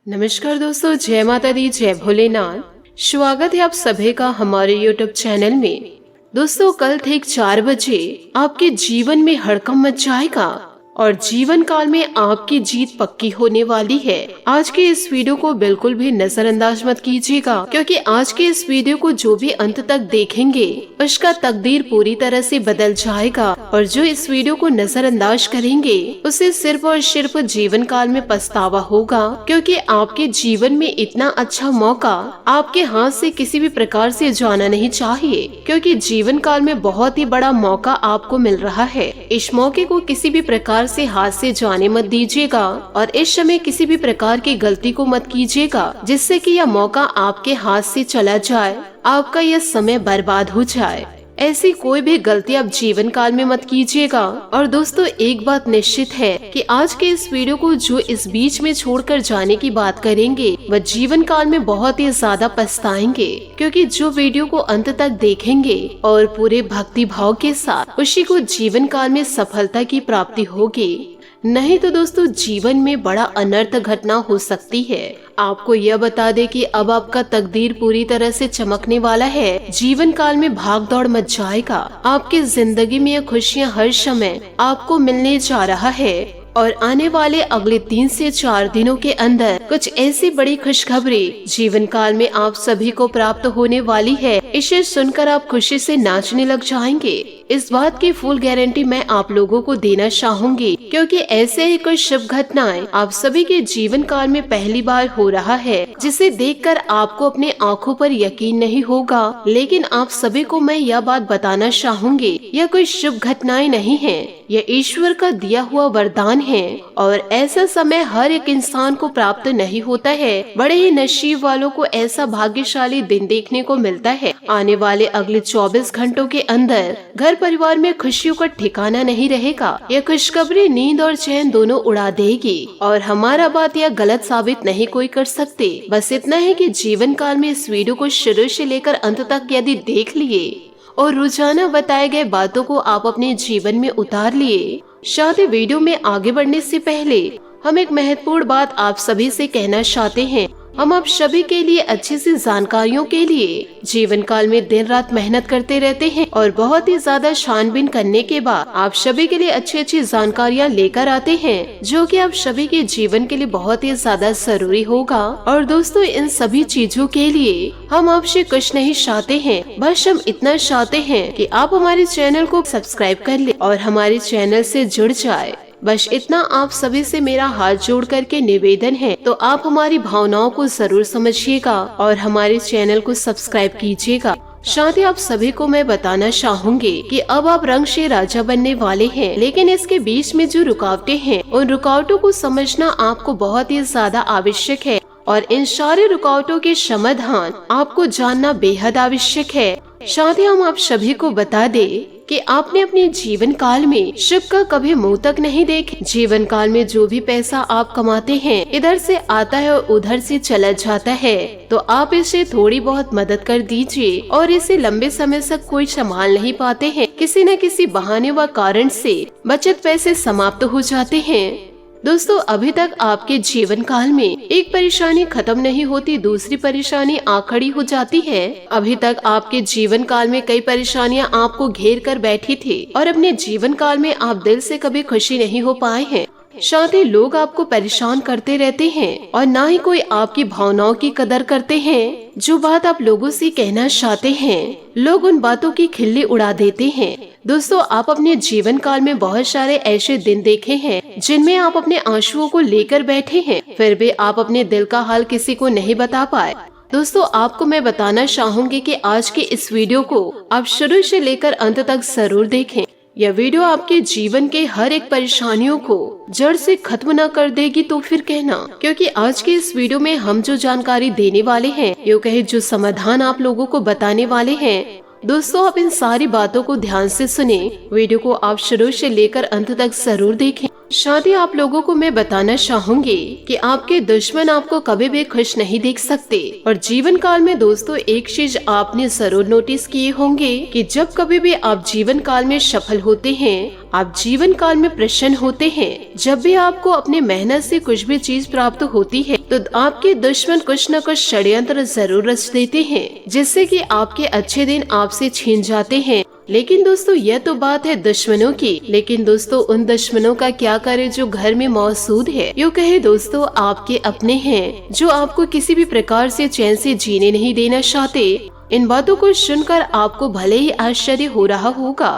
नमस्कार दोस्तों, जय माता दी, जय भोलेनाथ। स्वागत है आप सभी का हमारे YouTube चैनल में। दोस्तों, कल ठीक 4 बजे आपके जीवन में हड़कंप मच जाएगा और जीवन काल में आपकी जीत पक्की होने वाली है। आज के इस वीडियो को बिल्कुल भी नजरअंदाज मत कीजिएगा, क्योंकि आज के इस वीडियो को जो भी अंत तक देखेंगे उसका तकदीर पूरी तरह से बदल जाएगा, और जो इस वीडियो को नजरअंदाज करेंगे उसे सिर्फ और सिर्फ जीवन काल में पछतावा होगा, क्योंकि आपके जीवन में इतना अच्छा मौका आपके हाथ से किसी भी प्रकार से जाना नहीं चाहिए, क्योंकि जीवन काल में बहुत ही बड़ा मौका आपको मिल रहा है। इस मौके को किसी भी प्रकार से हाथ से जाने मत दीजिएगा और इस समय किसी भी प्रकार की गलती को मत कीजिएगा जिससे कि यह मौका आपके हाथ से चला जाए, आपका यह समय बर्बाद हो जाए। ऐसी कोई भी गलती आप जीवन काल में मत कीजिएगा। और दोस्तों, एक बात निश्चित है कि आज के इस वीडियो को जो इस बीच में छोड़कर जाने की बात करेंगे वह जीवन काल में बहुत ही ज्यादा पछताएंगे, क्योंकि जो वीडियो को अंत तक देखेंगे और पूरे भक्ति भाव के साथ उसी को जीवन काल में सफलता की प्राप्ति होगी। नहीं तो दोस्तों, जीवन में बड़ा अनर्थ घटना हो सकती है। आपको यह बता दे कि अब आपका तकदीर पूरी तरह से चमकने वाला है। जीवन काल में भाग दौड़ मच जाएगा। आपकी जिंदगी में यह खुशियाँ हर समय आपको मिलने जा रहा है, और आने वाले अगले 3 से 4 दिनों के अंदर कुछ ऐसी बड़ी खुशखबरी जीवन काल में आप सभी को प्राप्त होने वाली है। इसे सुनकर आप खुशी से नाचने लग जाएंगे। इस बात की फुल गारंटी मैं आप लोगों को देना चाहूंगी, क्योंकि ऐसे ही कुछ शुभ घटनाएं आप सभी के जीवन काल में पहली बार हो रहा है, जिसे देखकर आपको अपने आँखों पर यकीन नहीं होगा। लेकिन आप सभी को मैं यह बात बताना चाहूंगी, यह कोई शुभ घटनाएं नहीं है, यह ईश्वर का दिया हुआ वरदान है, और ऐसा समय हर एक इंसान को प्राप्त नहीं होता है। बड़े ही नसीब वालों को ऐसा भाग्यशाली दिन देखने को मिलता है। आने वाले अगले 24 घंटों के अंदर घर परिवार में खुशियों का ठिकाना नहीं रहेगा। यह खुशखबरी नींद और चैन दोनों उड़ा देगी, और हमारा बात यह गलत साबित नहीं कोई कर सकते। बस इतना है कि जीवन काल में इस वीडियो को शुरू से लेकर अंत तक यदि देख लिए और रोजाना बताए गए बातों को आप अपने जीवन में उतार लिए। साथ ही वीडियो में आगे बढ़ने से पहले हम एक महत्वपूर्ण बात आप सभी से कहना चाहते हैं। हम आप सभी के लिए अच्छी सी जानकारियों के लिए जीवन काल में दिन रात मेहनत करते रहते हैं, और बहुत ही ज्यादा छानबीन करने के बाद आप सभी के लिए अच्छी अच्छी जानकारियाँ लेकर आते हैं, जो कि आप सभी के जीवन के लिए बहुत ही ज्यादा जरूरी होगा। और दोस्तों, इन सभी चीजों के लिए हम आपसे कुछ नहीं चाहते हैं, बस हम इतना चाहते हैं कि आप हमारे चैनल को सब्सक्राइब कर ले और हमारे चैनल से जुड़ जाए। बस इतना आप सभी से मेरा हाथ जोड़ करके निवेदन है। तो आप हमारी भावनाओं को जरूर समझिएगा और हमारे चैनल को सब्सक्राइब कीजिएगा। साथ ही आप सभी को मैं बताना चाहूंगी कि अब आप रंग से राजा बनने वाले हैं, लेकिन इसके बीच में जो रुकावटें हैं उन रुकावटों को समझना आपको बहुत ही ज्यादा आवश्यक है, और इन सारे रुकावटों के समाधान आपको जानना बेहद आवश्यक है। साथ ही हम आप सभी को बता दे कि आपने अपने जीवन काल में शुभ का कभी मुंह तक नहीं देखे। जीवन काल में जो भी पैसा आप कमाते हैं इधर से आता है और उधर से चला जाता है, तो आप इसे थोड़ी बहुत मदद कर दीजिए, और इसे लंबे समय तक कोई संभाल नहीं पाते हैं। किसी न किसी बहाने व कारण से बचत पैसे समाप्त हो जाते हैं। दोस्तों, अभी तक आपके जीवन काल में एक परेशानी खत्म नहीं होती, दूसरी परेशानी आ खड़ी हो जाती है। अभी तक आपके जीवन काल में कई परेशानियां आपको घेर कर बैठी थी, और अपने जीवन काल में आप दिल से कभी खुशी नहीं हो पाए हैं। साथ ही लोग आपको परेशान करते रहते हैं, और ना ही कोई आपकी भावनाओं की कदर करते हैं। जो बात आप लोगों से कहना चाहते हैं, लोग उन बातों की खिल्ली उड़ा देते हैं। दोस्तों, आप अपने जीवन काल में बहुत सारे ऐसे दिन देखे हैं जिनमें आप अपने आंसुओं को लेकर बैठे हैं, फिर भी आप अपने दिल का हाल किसी को नहीं बता पाए। दोस्तों, आपको मैं बताना चाहूंगी कि आज के इस वीडियो को आप शुरू से लेकर अंत तक जरूर देखें। यह वीडियो आपके जीवन के हर एक परेशानियों को जड़ से खत्म न कर देगी तो फिर कहना, क्योंकि आज के इस वीडियो में हम जो जानकारी देने वाले हैं, यूँ कहे जो समाधान आप लोगों को बताने वाले हैं, दोस्तों आप इन सारी बातों को ध्यान से सुने। वीडियो को आप शुरू से लेकर अंत तक जरूर देखें। साथ ही आप लोगों को मैं बताना चाहूंगी कि आपके दुश्मन आपको कभी भी खुश नहीं देख सकते। और जीवन काल में दोस्तों एक चीज आपने जरूर नोटिस किए होंगे कि जब कभी भी आप जीवन काल में सफल होते हैं, आप जीवन काल में प्रसन्न होते हैं, जब भी आपको अपने मेहनत से कुछ भी चीज प्राप्त होती है तो आपके दुश्मन कुछ न कुछ षड्यंत्र जरूर रच देते हैं, जिससे कि आपके अच्छे दिन आपसे छीन जाते हैं। लेकिन दोस्तों यह तो बात है दुश्मनों की, लेकिन दोस्तों उन दुश्मनों का क्या करे जो घर में मौजूद है। यूँ कहे दोस्तों आपके अपने हैं जो आपको किसी भी प्रकार से चैन से जीने नहीं देना चाहते। इन बातों को सुनकर आपको भले ही आश्चर्य हो रहा होगा,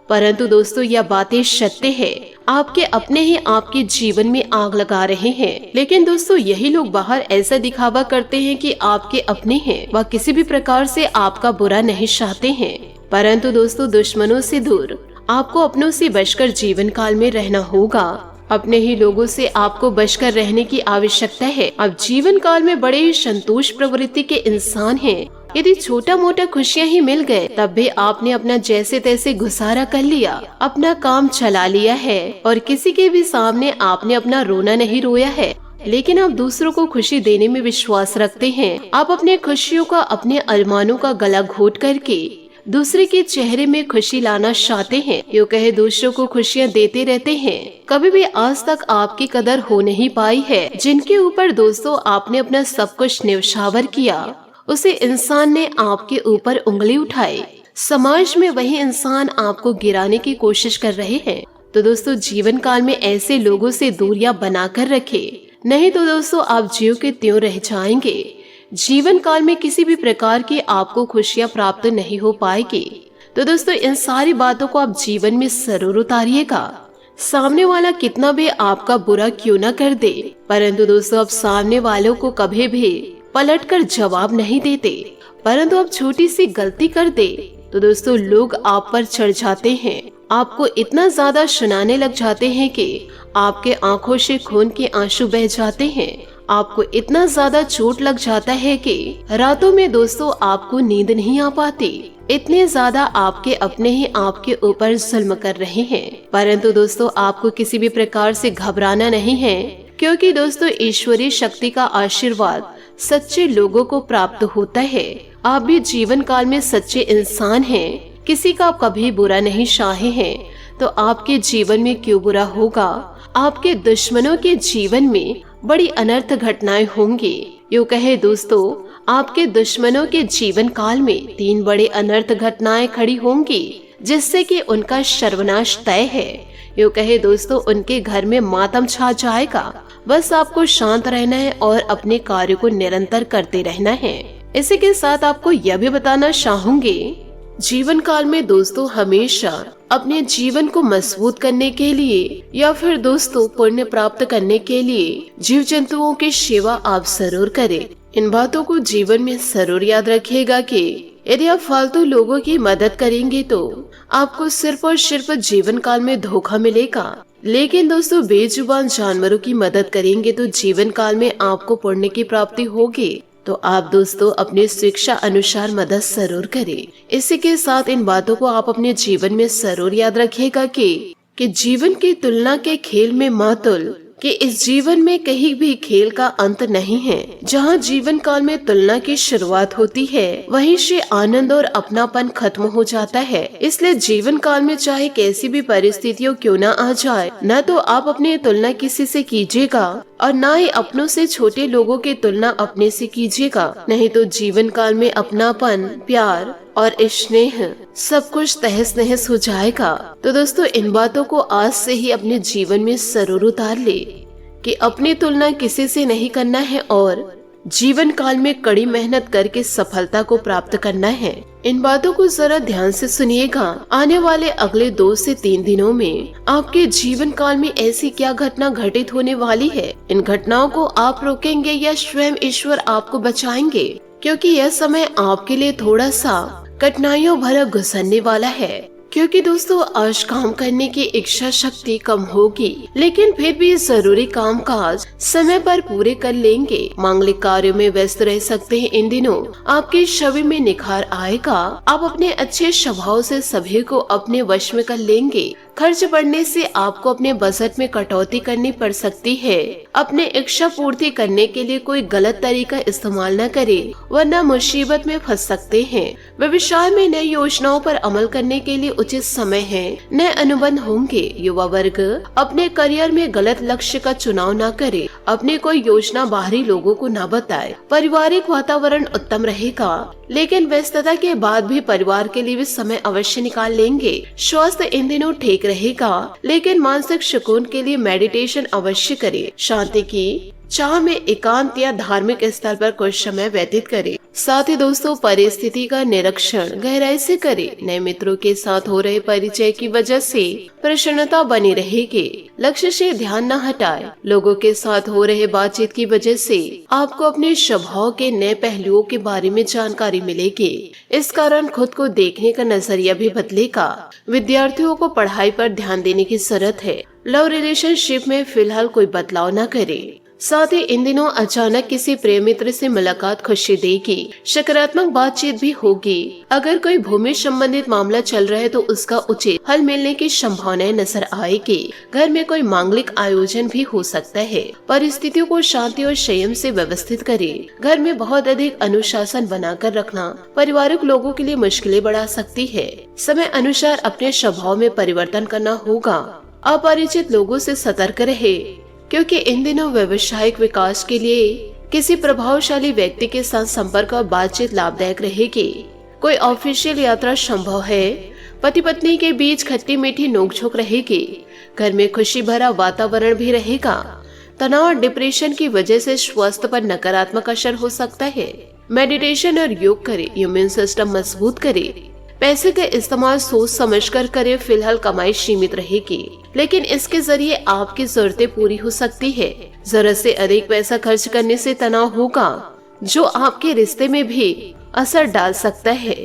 परंतु दोस्तों यह बातें सत्य है। आपके अपने ही आपके जीवन में आग लगा रहे हैं। लेकिन दोस्तों यही लोग बाहर ऐसा दिखावा करते हैं कि आपके अपने हैं, वह किसी भी प्रकार से आपका बुरा नहीं चाहते हैं। परंतु दोस्तों दुश्मनों से दूर आपको अपनों से बचकर जीवन काल में रहना होगा। अपने ही लोगों से आपको बचकर रहने की आवश्यकता है। अब जीवन काल में बड़े ही संतोष प्रवृत्ति के इंसान हैं। यदि छोटा मोटा खुशियां ही मिल गए तब भी आपने अपना जैसे तैसे गुजारा कर लिया, अपना काम चला लिया है और किसी के भी सामने आपने अपना रोना नहीं रोया है। लेकिन आप दूसरों को खुशी देने में विश्वास रखते हैं। आप अपने खुशियों का, अपने अरमानों का गला घोट करके दूसरे के चेहरे में खुशी लाना चाहते हैं। यूँ कहे दूसरों को खुशियाँ देते रहते हैं। कभी भी आज तक आपकी कदर हो नहीं पाई है। जिनके ऊपर दोस्तों आपने अपना सब कुछ न्यौछावर किया, उसे इंसान ने आपके ऊपर उंगली उठाई। समाज में वही इंसान आपको गिराने की कोशिश कर रहे हैं। तो दोस्तों जीवन काल में ऐसे लोगों से दूरियां बनाकर रखे, नहीं तो दोस्तों आप ज्यों के त्यों रह जाएंगे। जीवन काल में किसी भी प्रकार की आपको खुशियां प्राप्त नहीं हो पाएगी। तो दोस्तों इन सारी बातों को आप जीवन में जरूर उतारिएगा। सामने वाला कितना भी आपका बुरा क्यों न कर दे, परंतु दोस्तों आप सामने वालों को कभी भी पलटकर जवाब नहीं देते। परंतु आप छोटी सी गलती कर दे तो दोस्तों लोग आप पर चढ़ जाते हैं। आपको इतना ज्यादा सुनाने लग जाते हैं कि आपके आंखों से खून के आंसू बह जाते हैं। आपको इतना ज्यादा चोट लग जाता है कि रातों में दोस्तों आपको नींद नहीं आ पाती। इतने ज्यादा आपके अपने ही आपके ऊपर जुल्म कर रहे हैं। परंतु दोस्तों आपको किसी भी प्रकार से घबराना नहीं है, क्योंकि दोस्तों ईश्वरीय शक्ति का आशीर्वाद सच्चे लोगों को प्राप्त होता है। आप भी जीवन काल में सच्चे इंसान हैं, किसी का कभी बुरा नहीं चाहे हैं, तो आपके जीवन में क्यों बुरा होगा। आपके दुश्मनों के जीवन में बड़ी अनर्थ घटनाएं होंगी। यूँ कहे दोस्तों आपके दुश्मनों के जीवन काल में 3 बड़े अनर्थ घटनाएं खड़ी होंगी, जिससे कि उनका सर्वनाश तय है। यूँ कहे दोस्तों उनके घर में मातम छा जाएगा। बस आपको शांत रहना है और अपने कार्य को निरंतर करते रहना है। इसी के साथ आपको यह भी बताना चाहूंगी, जीवन काल में दोस्तों हमेशा अपने जीवन को मजबूत करने के लिए या फिर दोस्तों पुण्य प्राप्त करने के लिए जीव जंतुओं की सेवा आप जरूर करें। इन बातों को जीवन में जरूर याद रखिएगा कि यदि आप फालतू लोगों की मदद करेंगे तो आपको सिर्फ और सिर्फ जीवन काल में धोखा मिलेगा। लेकिन दोस्तों बेजुबान जानवरों की मदद करेंगे तो जीवन काल में आपको पुण्य की प्राप्ति होगी। तो आप दोस्तों अपनी शिक्षा अनुसार मदद जरूर करें। इसी के साथ इन बातों को आप अपने जीवन में जरूर याद रखिएगा कि जीवन की तुलना के खेल में मातुल कि इस जीवन में कहीं भी खेल का अंत नहीं है। जहाँ जीवन काल में तुलना की शुरुआत होती है वहीं से आनंद और अपनापन खत्म हो जाता है। इसलिए जीवन काल में चाहे कैसी भी परिस्थितियों क्यों न आ जाए, न तो आप अपनी तुलना किसी से कीजिएगा और न ही अपनों से छोटे लोगों की तुलना अपने से कीजिएगा। नहीं तो जीवन काल में अपनापन, प्यार और स्नेह सब कुछ तहस नहस हो जाएगा। तो दोस्तों इन बातों को आज से ही अपने जीवन में जरूर उतार ले कि अपनी तुलना किसी से नहीं करना है और जीवन काल में कड़ी मेहनत करके सफलता को प्राप्त करना है। इन बातों को जरा ध्यान से सुनिएगा। आने वाले अगले 2 से 3 दिनों में आपके जीवन काल में ऐसी क्या घटना घटित होने वाली है, इन घटनाओं को आप रोकेंगे या स्वयं ईश्वर आपको बचाएंगे, क्योंकि यह समय आपके लिए थोड़ा सा कठिनाइयों भरा गुजरने वाला है। क्योंकि दोस्तों आज काम करने की इच्छा शक्ति कम होगी, लेकिन फिर भी जरूरी काम काज समय पर पूरे कर लेंगे। मांगलिक कार्यों में व्यस्त रह सकते हैं। इन दिनों आपके छवि में निखार आएगा। आप अपने अच्छे स्वभाव से सभी को अपने वश में कर लेंगे। खर्च बढ़ने से आपको अपने बजट में कटौती करनी पड़ सकती है। अपने इच्छा पूर्ति करने के लिए कोई गलत तरीका इस्तेमाल न करें, वरना मुसीबत में फंस सकते हैं। व्यवसाय में नई योजनाओं पर अमल करने के लिए उचित समय है। नए अनुबंध होंगे। युवा वर्ग अपने करियर में गलत लक्ष्य का चुनाव न करे। अपनी कोई योजना बाहरी लोगों को न बताए। पारिवारिक वातावरण उत्तम रहेगा, लेकिन व्यस्तता के बाद भी परिवार के लिए भी समय अवश्य निकाल लेंगे। स्वास्थ्य इन दिनों ठीक रहेगा, लेकिन मानसिक सुकून के लिए मेडिटेशन अवश्य करें। शांति की चाह में एकांत या धार्मिक स्थल पर कुछ समय व्यतीत करें। साथ ही दोस्तों, परिस्थिति का निरीक्षण गहराई से करें। नए मित्रों के साथ हो रहे परिचय की वजह से प्रसन्नता बनी रहेगी। लक्ष्य से ध्यान न हटाए। लोगों के साथ हो रहे बातचीत की वजह से आपको अपने स्वभाव के नए पहलुओं के बारे में जानकारी मिलेगी। इस कारण खुद को देखने का नजरिया भी बदलेगा। विद्यार्थियों को पढ़ाई पर ध्यान देने की जरूरत है। लव रिलेशनशिप में फिलहाल कोई बदलाव न करें। साथ ही इन दिनों अचानक किसी प्रेम मित्र से मुलाकात खुशी देगी। सकारात्मक बातचीत भी होगी। अगर कोई भूमि संबंधित मामला चल रहा है तो उसका उचित हल मिलने की संभावनाएं नजर आएगी। घर में कोई मांगलिक आयोजन भी हो सकता है। परिस्थितियों को शांति और संयम से व्यवस्थित करें। घर में बहुत अधिक अनुशासन बनाकर रखना पारिवारिक लोगों के लिए मुश्किलें बढ़ा सकती है। समय अनुसार अपने स्वभाव में परिवर्तन करना होगा। अपरिचित लोगों से सतर्क रहे, क्योंकि इन दिनों व्यवसायिक विकास के लिए किसी प्रभावशाली व्यक्ति के साथ संपर्क और बातचीत लाभदायक रहेगी। कोई ऑफिशियल यात्रा संभव है। पति पत्नी के बीच खट्टी मीठी नोकझोंक रहेगी। घर में खुशी भरा वातावरण भी रहेगा। तनाव और डिप्रेशन की वजह से स्वास्थ्य पर नकारात्मक असर हो सकता है। मेडिटेशन और योग करें। इम्यून सिस्टम मजबूत करें। पैसे का इस्तेमाल सोच समझकर करें। फिलहाल कमाई सीमित रहेगी, लेकिन इसके जरिए आपकी जरूरतें पूरी हो सकती है। जरूरत से अधिक पैसा खर्च करने से तनाव होगा, जो आपके रिश्ते में भी असर डाल सकता है।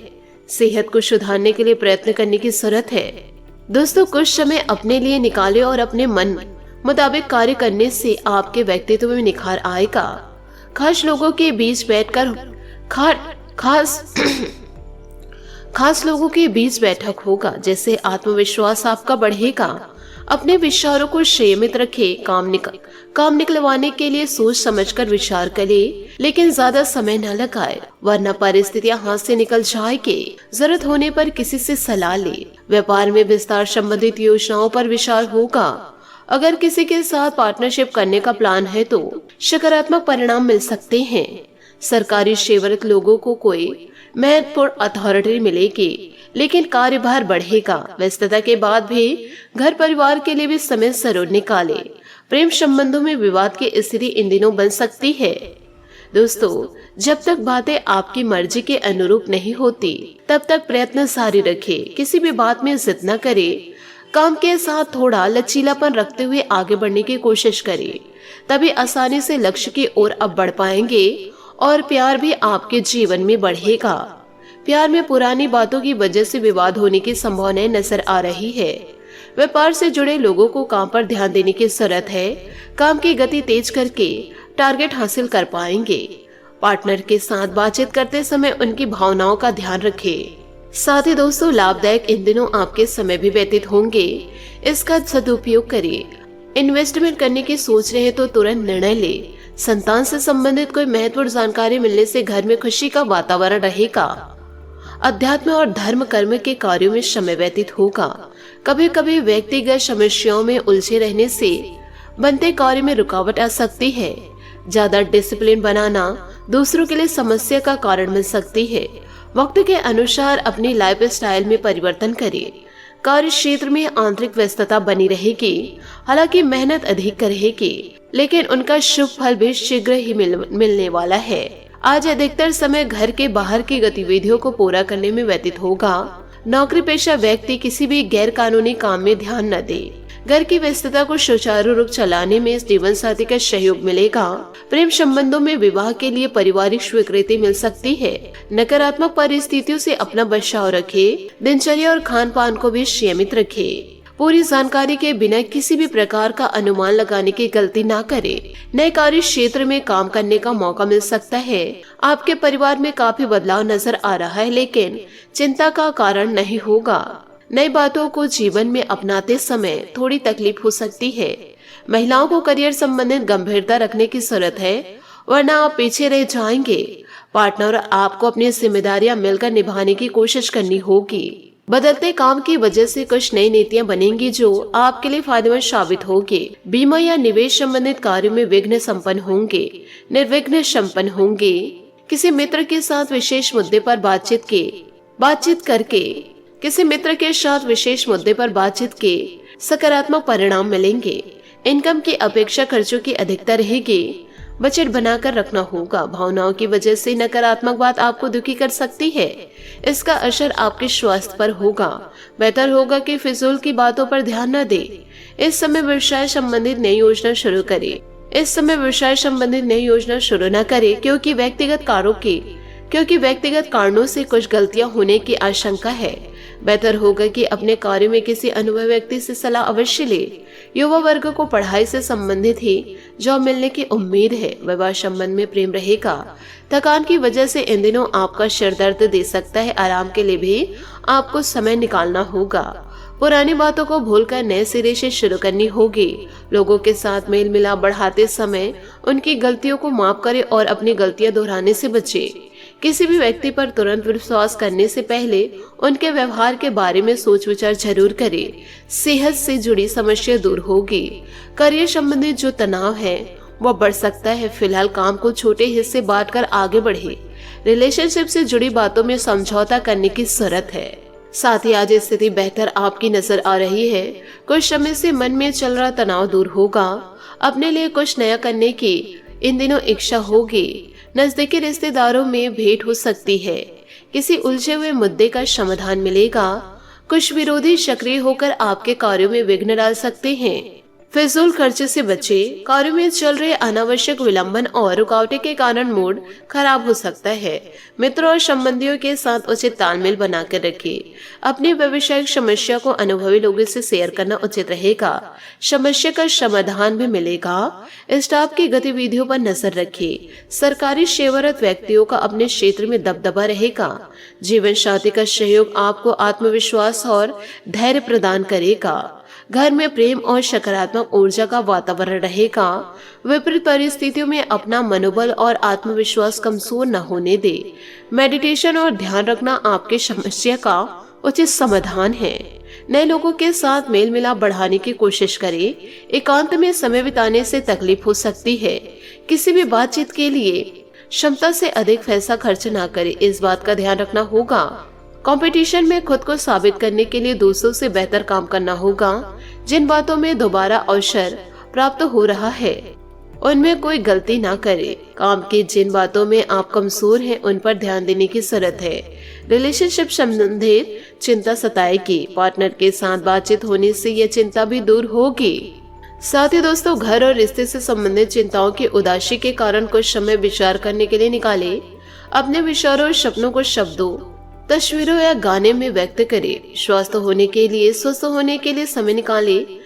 सेहत को सुधारने के लिए प्रयत्न करने की जरूरत है। दोस्तों, कुछ समय अपने लिए निकालें और अपने मन मुताबिक कार्य करने से आपके व्यक्तित्व में निखार आएगा। खास लोगों के बीच बैठकर खास लोगों के बीच बैठक होगा, जैसे आत्मविश्वास आपका बढ़ेगा। अपने विचारों को संयमित रखें। काम निकलवाने के लिए सोच समझकर विचार करें, लेकिन ज्यादा समय न लगाए, वरना परिस्थितियां हाथ से निकल जाएगी। जरूरत होने पर किसी से सलाह ले। व्यापार में विस्तार संबंधित योजनाओं पर विचार होगा। अगर किसी के साथ पार्टनरशिप करने का प्लान है तो सकारात्मक परिणाम मिल सकते हैं। सरकारी सेवक लोगों को कोई महत्वपूर्ण अथॉरिटी मिलेगी, लेकिन कार्यभार बढ़ेगा। व्यस्तता के बाद भी घर परिवार के लिए भी समय जरूर निकाले। प्रेम संबंधों में विवाद की स्थिति इन दिनों बन सकती है। दोस्तों, जब तक बातें आपकी मर्जी के अनुरूप नहीं होती, तब तक प्रयत्न जारी रखें। किसी भी बात में जिद न करें। काम के साथ थोड़ा लचीलापन रखते हुए आगे बढ़ने की कोशिश करें, तभी आसानी से लक्ष्य की ओर अब बढ़ पाएंगे और प्यार भी आपके जीवन में बढ़ेगा। प्यार में पुरानी बातों की वजह से विवाद होने की संभावनाएं नजर आ रही है। व्यापार से जुड़े लोगों को काम पर ध्यान देने की जरूरत है। काम की गति तेज करके टारगेट हासिल कर पाएंगे। पार्टनर के साथ बातचीत करते समय उनकी भावनाओं का ध्यान रखें। साथ ही दोस्तों, लाभदायक इन दिनों आपके समय भी व्यतीत होंगे। इसका सदुपयोग करें। इन्वेस्टमेंट करने की सोच रहे हैं तो तुरंत निर्णय ले। संतान से संबंधित कोई महत्वपूर्ण जानकारी मिलने से घर में खुशी का वातावरण रहेगा। अध्यात्म और धर्म कर्म के कार्यों में समय व्यतीत होगा। कभी कभी व्यक्तिगत समस्याओं में उलझे रहने से बनते कार्य में रुकावट आ सकती है। ज्यादा डिसिप्लिन बनाना दूसरों के लिए समस्या का कारण बन सकती है। वक्त के अनुसार अपनी लाइफ स्टाइल में परिवर्तन करें। कार्य क्षेत्र में आंतरिक व्यस्तता बनी रहेगी। हालांकि मेहनत अधिक रहेगी, लेकिन उनका शुभ फल भी शीघ्र ही मिलने वाला है। आज अधिकतर समय घर के बाहर की गतिविधियों को पूरा करने में व्यतीत होगा। नौकरी पेशा व्यक्ति किसी भी गैर कानूनी काम में ध्यान न दे। घर की व्यस्तता को सुचारू रूप चलाने में जीवन साथी का सहयोग मिलेगा। प्रेम संबंधों में विवाह के लिए पारिवारिक स्वीकृति मिल सकती है। नकारात्मक परिस्थितियों से अपना बचाव रखें। दिनचर्या और खान पान को भी सीमित रखें। पूरी जानकारी के बिना किसी भी प्रकार का अनुमान लगाने की गलती ना करें। नए कार्य क्षेत्र में काम करने का मौका मिल सकता है। आपके परिवार में काफी बदलाव नजर आ रहा है, लेकिन चिंता का कारण नहीं होगा। नई बातों को जीवन में अपनाते समय थोड़ी तकलीफ हो सकती है। महिलाओं को करियर संबंधित गंभीरता रखने की जरूरत है, वरना आप पीछे रह जाएंगे। पार्टनर और आपको अपनी जिम्मेदारियां मिलकर निभाने की कोशिश करनी होगी। बदलते काम की वजह से कुछ नई नीतियां बनेंगी जो आपके लिए फायदेमंद साबित होंगे। बीमा या निवेश संबंधित कार्यों में विघ्न संपन्न होंगे, निर्विघ्न संपन्न होंगे। किसी मित्र के साथ विशेष मुद्दे पर बातचीत करके सकारात्मक परिणाम मिलेंगे। इनकम की अपेक्षा खर्चों की अधिकता रहेगी। बजट बनाकर रखना होगा। भावनाओं की वजह से नकारात्मक बात आपको दुखी कर सकती है। इसका असर आपके स्वास्थ्य पर होगा। बेहतर होगा कि फिजूल की बातों पर ध्यान न दें। इस समय व्यवसाय संबंधित नई योजना शुरू न करें क्योंकि व्यक्तिगत कारणों से कुछ गलतियां होने की आशंका है। बेहतर होगा कि अपने कार्य में किसी अनुभवी व्यक्ति से सलाह अवश्य ले। युवा वर्ग को पढ़ाई से संबंधित ही जॉब मिलने की उम्मीद है। विवाह संबंध में प्रेम रहेगा। थकान की वजह से इन दिनों आपका सिर दर्द दे सकता है। आराम के लिए भी आपको समय निकालना होगा। पुरानी बातों को भूलकर नए सिरे से शुरू करनी होगी। लोगों के साथ मेल मिलाप बढ़ाते समय उनकी गलतियों को माफ करें और अपनी गलतियां दोहराने से बचें। किसी भी व्यक्ति पर तुरंत विश्वास करने से पहले उनके व्यवहार के बारे में सोच विचार जरूर करें। सेहत से जुड़ी समस्या दूर होगी। करियर संबंधित जो तनाव है वह बढ़ सकता है। फिलहाल काम को छोटे हिस्से बांटकर आगे बढ़े। रिलेशनशिप से जुड़ी बातों में समझौता करने की जरूरत है। साथ ही आज स्थिति बेहतर आपकी नजर आ रही है। कुछ समय से मन में चल रहा तनाव दूर होगा। अपने लिए कुछ नया करने की इन दिनों इच्छा होगी। नजदीकी रिश्तेदारों में भेंट हो सकती है। किसी उलझे हुए मुद्दे का समाधान मिलेगा। कुछ विरोधी सक्रिय होकर आपके कार्यों में विघ्न डाल सकते हैं। फिजूल खर्चे से बचें। कार्यों में चल रहे अनावश्यक विलंबन और रुकावटें के कारण मूड खराब हो सकता है। मित्रों और संबंधियों के साथ उचित तालमेल बनाकर रखें। अपनी व्यावसायिक समस्या को अनुभवी लोगों से शेयर करना उचित रहेगा। समस्या का समाधान भी मिलेगा। स्टाफ की गतिविधियों पर नजर रखें। सरकारी सेवारत व्यक्तियों का अपने क्षेत्र में दबदबा रहेगा। जीवन साथी का सहयोग आपको आत्मविश्वास और धैर्य प्रदान करेगा। घर में प्रेम और सकारात्मक ऊर्जा का वातावरण रहेगा। विपरीत परिस्थितियों में अपना मनोबल और आत्मविश्वास कमजोर न होने दे। मेडिटेशन और ध्यान रखना आपके समस्या का उचित समाधान है। नए लोगों के साथ मेल मिलाप बढ़ाने की कोशिश करें। एकांत में समय बिताने से तकलीफ हो सकती है। किसी भी बातचीत के लिए क्षमता से अधिक पैसा खर्च न करें, इस बात का ध्यान रखना होगा। कंपटीशन में खुद को साबित करने के लिए दूसरों से बेहतर काम करना होगा। जिन बातों में दोबारा अवसर प्राप्त हो रहा है उनमें कोई गलती ना करें। काम की जिन बातों में आप कमजोर हैं उन पर ध्यान देने की जरूरत है। रिलेशनशिप संबंधित चिंता सताएगी। पार्टनर के साथ बातचीत होने से यह चिंता भी दूर होगी। साथ ही दोस्तों, घर और रिश्ते से संबंधित चिंताओं की उदासी के कारण कुछ समय विचार करने के लिए निकालें। अपने विचारों और सपनों को शब्दों, तस्वीरों या गाने में व्यक्त करें। स्वस्थ होने के लिए समय निकालें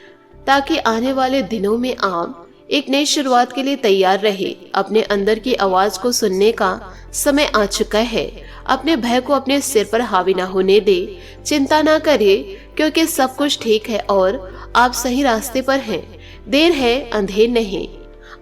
ताकि आने वाले दिनों में आप एक नई शुरुआत के लिए तैयार रहे। अपने अंदर की आवाज को सुनने का समय आ चुका है। अपने भय को अपने सिर पर हावी ना होने दे। चिंता ना करें क्योंकि सब कुछ ठीक है और आप सही रास्ते पर हैं। देर है अंधेर नहीं।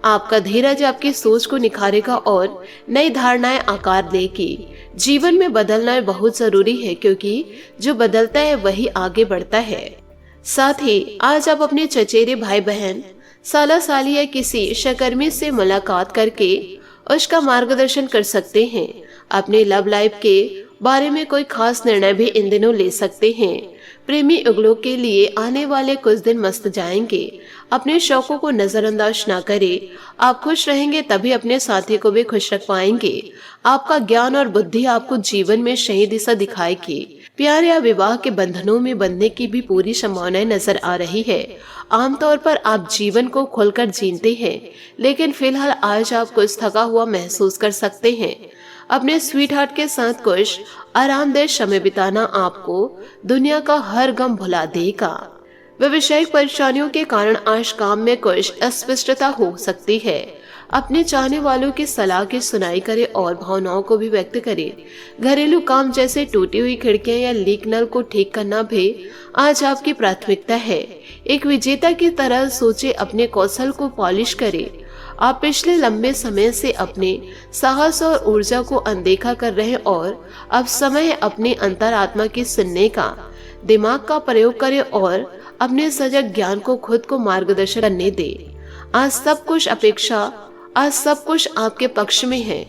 आपका धीरज आपकी सोच को निखारेगा और नई धारणाएं आकार देगी। जीवन में बदलना बहुत जरूरी है क्योंकि जो बदलता है वही आगे बढ़ता है। साथ ही आज आप अपने चचेरे भाई बहन, साला साली या किसी सहकर्मी से मुलाकात करके उसका मार्गदर्शन कर सकते हैं। अपने लव लाइफ के बारे में कोई खास निर्णय भी इन दिनों ले सकते हैं। प्रेमी युगलों के लिए आने वाले कुछ दिन मस्त जाएंगे। अपने शौकों को नजरअंदाज ना करें। आप खुश रहेंगे तभी अपने साथी को भी खुश रख पाएंगे। आपका ज्ञान और बुद्धि आपको जीवन में सही दिशा दिखाएगी। प्यार या विवाह के बंधनों में बंधने की भी पूरी संभावनाएं नजर आ रही है। आमतौर पर आप जीवन को खुलकर जीते हैं, लेकिन फिलहाल आज आप कुछ थका हुआ महसूस कर सकते हैं। अपने स्वीट हार्ट के साथ कुछ आरामदेह समय बिताना आपको दुनिया का हर गम भुला देगा। व्यावसायिक परेशानियों के कारण आज काम में कुछ अस्पष्टता हो सकती है। अपने चाहने वालों की सलाह की सुनाई करे और भावनाओं को भी व्यक्त करे। घरेलू काम जैसे टूटी हुई खिड़कियां या लीक नल को ठीक करना भी आज आपकी प्राथमिकता है। एक विजेता की तरह सोचे, अपने कौशल को पॉलिश करे। आप पिछले लंबे समय से अपने साहस और ऊर्जा को अनदेखा कर रहे हैं और अब समय है अपनी अंतरात्मा की सुनने का। दिमाग का प्रयोग करें और अपने सजग ज्ञान को खुद को मार्गदर्शन करने दे। आज सब कुछ आपके पक्ष में है।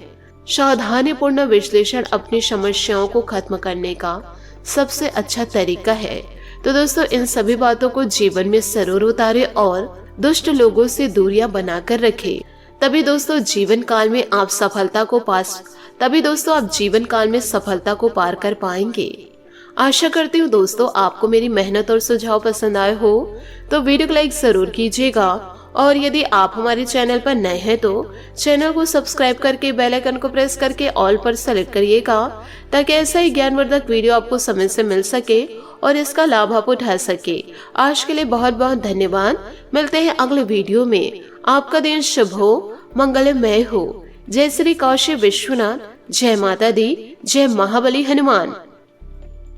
सावधानीपूर्ण विश्लेषण अपनी समस्याओं को खत्म करने का सबसे अच्छा तरीका है। तो दोस्तों, इन सभी बातों को जीवन में जरूर उतारे और दुष्ट लोगों से दूरियां बनाकर रखें। तभी दोस्तों जीवन काल में आप सफलता को पार कर पाएंगे। आशा करती हूँ दोस्तों आपको मेरी मेहनत और सुझाव पसंद आए हो तो वीडियो को लाइक जरूर कीजिएगा और यदि आप हमारे चैनल पर नए हैं तो चैनल को सब्सक्राइब करके बेल आइकन को प्रेस करके ऑल पर सेलेक्ट करिएगा, ताकि ऐसा ही ज्ञानवर्धक वीडियो आपको समय से मिल सके और इसका लाभ आप उठा सके। आज के लिए बहुत बहुत धन्यवाद। मिलते हैं अगले वीडियो में। आपका दिन शुभ हो, मंगलमय हो। जय श्री काशी विश्वनाथ, जय माता दी, जय महाबली हनुमान।